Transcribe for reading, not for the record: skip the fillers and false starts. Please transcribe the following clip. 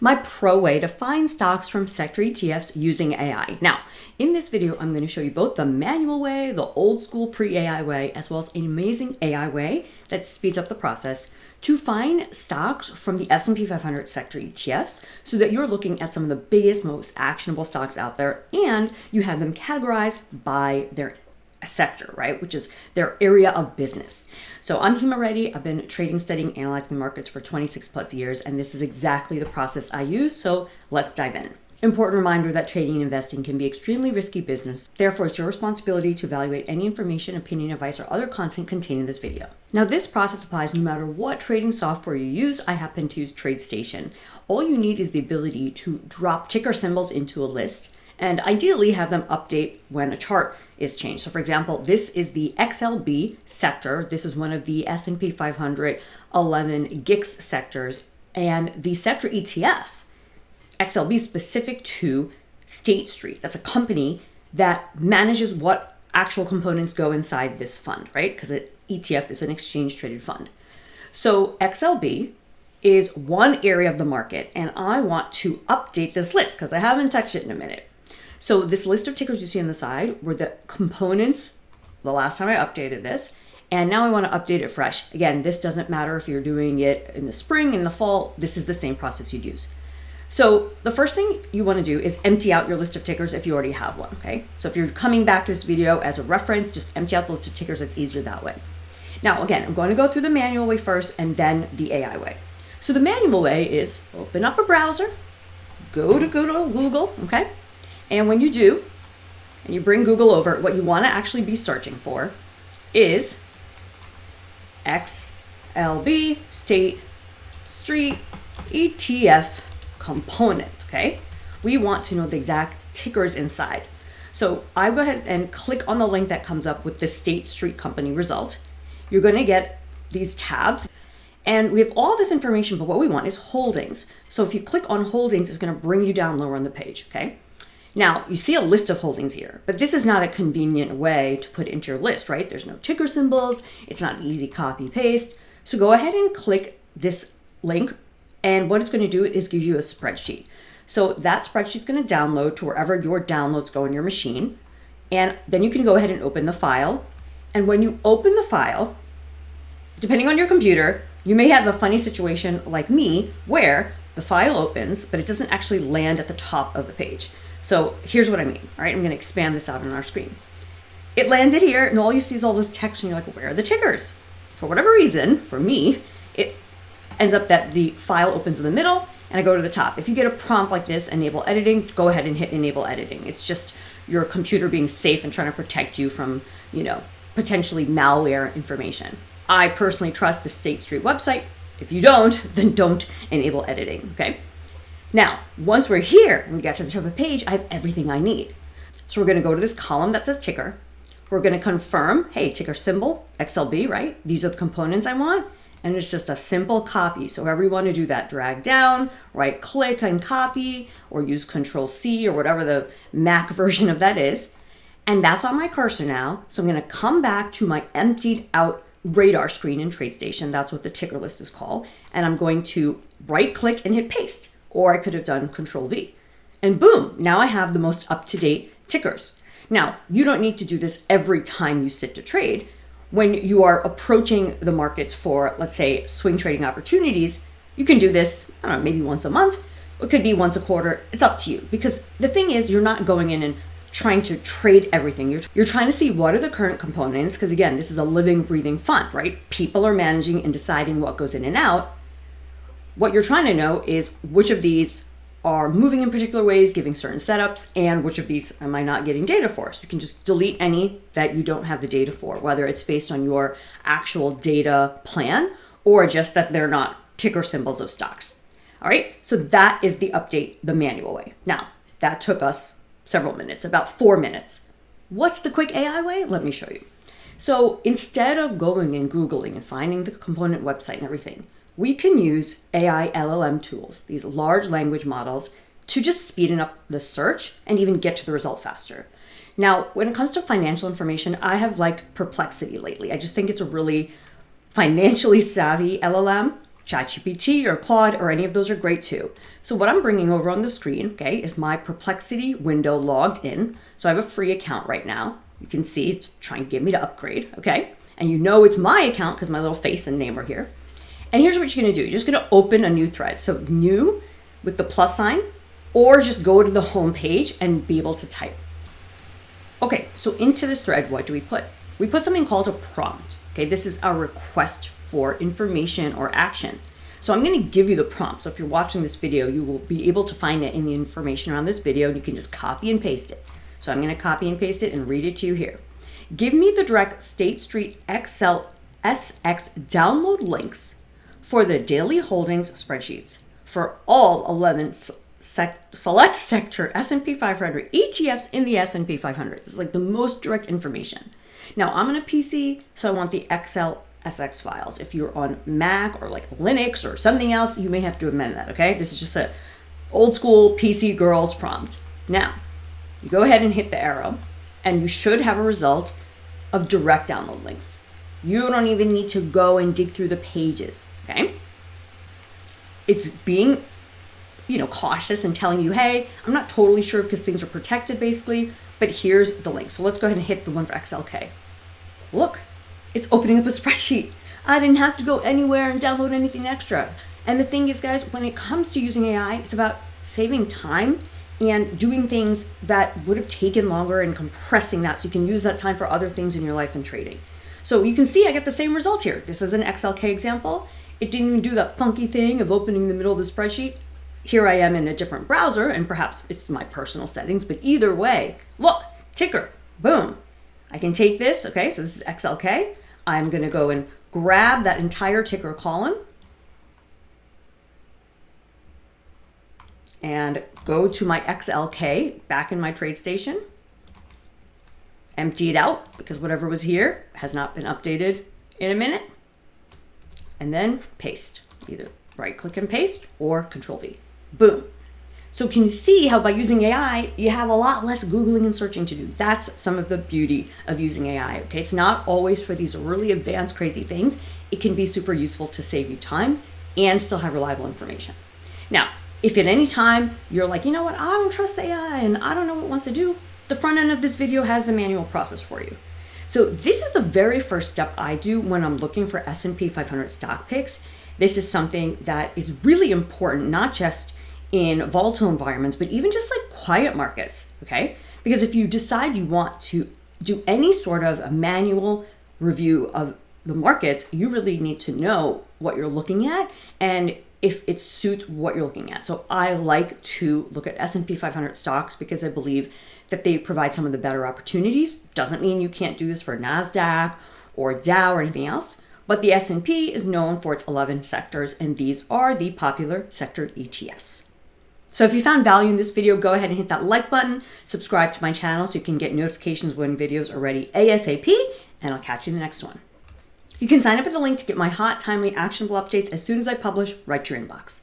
My pro way to find stocks from sector ETFs using AI. Now, in this video, I'm going to show you both the manual way, the old school pre-AI way, as well as an amazing AI way that speeds up the process to find stocks from the S&P 500 sector ETFs so that you're looking at some of the biggest, most actionable stocks out there and you have them categorized by their sector, right? Which is their area of business. So I'm Hima Reddy. I've been trading, studying, analyzing markets for 26 plus years, and this is exactly the process I use. So let's dive in. Important reminder that trading and investing can be extremely risky business. Therefore, it's your responsibility to evaluate any information, opinion, advice, or other content contained in this video. Now, this process applies no matter what trading software you use. I happen to use TradeStation. All you need is the ability to drop ticker symbols into a list and ideally have them update when a chart is changed. So for example, this is the XLB sector. This is one of the S&P 500 11 GICS sectors. And the sector ETF, XLB, is specific to State Street. That's a company that manages what actual components go inside this fund, right? Because an ETF is an exchange traded fund. So XLB is one area of the market, and I want to update this list because I haven't touched it in a minute. So this list of tickers you see on the side were the components the last time I updated this, and now I want to update it fresh. Again, this doesn't matter if you're doing it in the spring, in the fall, this is the same process you'd use. So the first thing you want to do is empty out your list of tickers if you already have one, okay? So if you're coming back to this video as a reference, just empty out the list of tickers. It's easier that way. Now, again, I'm going to go through the manual way first and then the AI way. So the manual way is open up a browser, go to Google, okay? And when you do, and you bring Google over, what you want to actually be searching for is XLB State Street ETF components, okay? We want to know the exact tickers inside. So I go ahead and click on the link that comes up with the State Street company result. You're going to get these tabs. And we have all this information, but what we want is holdings. So if you click on holdings, it's going to bring you down lower on the page, okay? Now, you see a list of holdings here, but this is not a convenient way to put it into your list, right? There's no ticker symbols. It's not easy copy paste. So go ahead and click this link. And what it's going to do is give you a spreadsheet. So that spreadsheet is going to download to wherever your downloads go on your machine. And then you can go ahead and open the file. And when you open the file, depending on your computer, you may have a funny situation like me where the file opens, but it doesn't actually land at the top of the page. So here's what I mean, all right? I'm going to expand this out on our screen. It landed here, and all you see is all this text, and you're like, where are the tickers? For whatever reason, for me, it ends up that the file opens in the middle, and I go to the top. If you get a prompt like this, enable editing, go ahead and hit enable editing. It's just your computer being safe and trying to protect you from, potentially malware information. I personally trust the State Street website. If you don't, then don't enable editing, okay? Now, once we're here, we get to the top of the page, I have everything I need. So we're going to go to this column that says ticker. We're going to confirm, hey, ticker symbol, XLB, right? These are the components I want. And it's just a simple copy. So however you want to do that, drag down, right click and copy, or use Control-C or whatever the Mac version of that is. And that's on my cursor now. So I'm going to come back to my emptied out radar screen in TradeStation. That's what the ticker list is called. And I'm going to right click and hit paste. Or I could have done Control-V. And boom, now I have the most up-to-date tickers. Now, you don't need to do this every time you sit to trade. When you are approaching the markets for, let's say, swing trading opportunities, you can do this, I don't know, maybe once a month. It could be once a quarter. It's up to you. Because the thing is, you're not going in and trying to trade everything. You're trying to see what are the current components. Because again, this is a living, breathing fund, right? People are managing and deciding what goes in and out. What you're trying to know is which of these are moving in particular ways, giving certain setups, and which of these am I not getting data for. So you can just delete any that you don't have the data for, whether it's based on your actual data plan or just that they're not ticker symbols of stocks. All right, so that is the update the manual way. Now, that took us several minutes, about 4 minutes. What's the quick AI way? Let me show you. So instead of going and Googling and finding the component website and everything, we can use AI LLM tools, these large language models, to just speed up the search and even get to the result faster. Now, when it comes to financial information, I have liked Perplexity lately. I just think it's a really financially savvy LLM. ChatGPT or Claude or any of those are great too. So what I'm bringing over on the screen, okay, is my Perplexity window logged in. So I have a free account right now. You can see it's trying to get me to upgrade, okay? And you know it's my account because my little face and name are here. And here's what you're gonna do. You're just gonna open a new thread. So new with the plus sign, or just go to the home page and be able to type. Okay, so into this thread, what do we put? We put something called a prompt. Okay, this is our request for information or action. So I'm gonna give you the prompt. So if you're watching this video, you will be able to find it in the information around this video and you can just copy and paste it. So I'm gonna copy and paste it and read it to you here. Give me the direct State Street Excel SX download links for the daily holdings spreadsheets for all 11 select sector S&P 500 ETFs in the S&P 500. This is like the most direct information. Now I'm on a PC, so I want the Excel SX files. If you're on Mac or like Linux or something else, you may have to amend that, okay? This is just a old school PC girls prompt. Now, you go ahead and hit the arrow, and you should have a result of direct download links. You don't even need to go and dig through the pages, okay? It's being, cautious and telling you, hey, I'm not totally sure because things are protected basically, but here's the link. So let's go ahead and hit the one for XLK. Look, it's opening up a spreadsheet. I didn't have to go anywhere and download anything extra. And the thing is, guys, when it comes to using AI, it's about saving time and doing things that would have taken longer and compressing that so you can use that time for other things in your life and trading. So you can see I get the same result here. This is an XLK example. It didn't even do that funky thing of opening the middle of the spreadsheet. Here I am in a different browser, and perhaps it's my personal settings, but either way, look, ticker, boom. I can take this, okay, so this is XLK. I'm gonna go and grab that entire ticker column and go to my XLK back in my TradeStation, empty it out because whatever was here has not been updated in a minute, and then paste. Either right click and paste or Control V. Boom. So can you see how by using AI, you have a lot less Googling and searching to do? That's some of the beauty of using AI, okay? It's not always for these really advanced, crazy things. It can be super useful to save you time and still have reliable information. Now, if at any time you're like, you know what, I don't trust the AI and I don't know what it wants to do, the front end of this video has the manual process for you. So this is the very first step I do when I'm looking for S&P 500 stock picks. This is something that is really important, not just in volatile environments, but even just like quiet markets, okay? Because if you decide you want to do any sort of a manual review of the markets, you really need to know what you're looking at and if it suits what you're looking at. So I like to look at S&P 500 stocks because I believe that they provide some of the better opportunities. Doesn't mean you can't do this for NASDAQ or Dow or anything else, but the S&P is known for its 11 sectors, and these are the popular sector ETFs. So if you found value in this video, go ahead and hit that like button, subscribe to my channel so you can get notifications when videos are ready ASAP, and I'll catch you in the next one. You can sign up at the link to get my hot, timely, actionable updates as soon as I publish right to your inbox.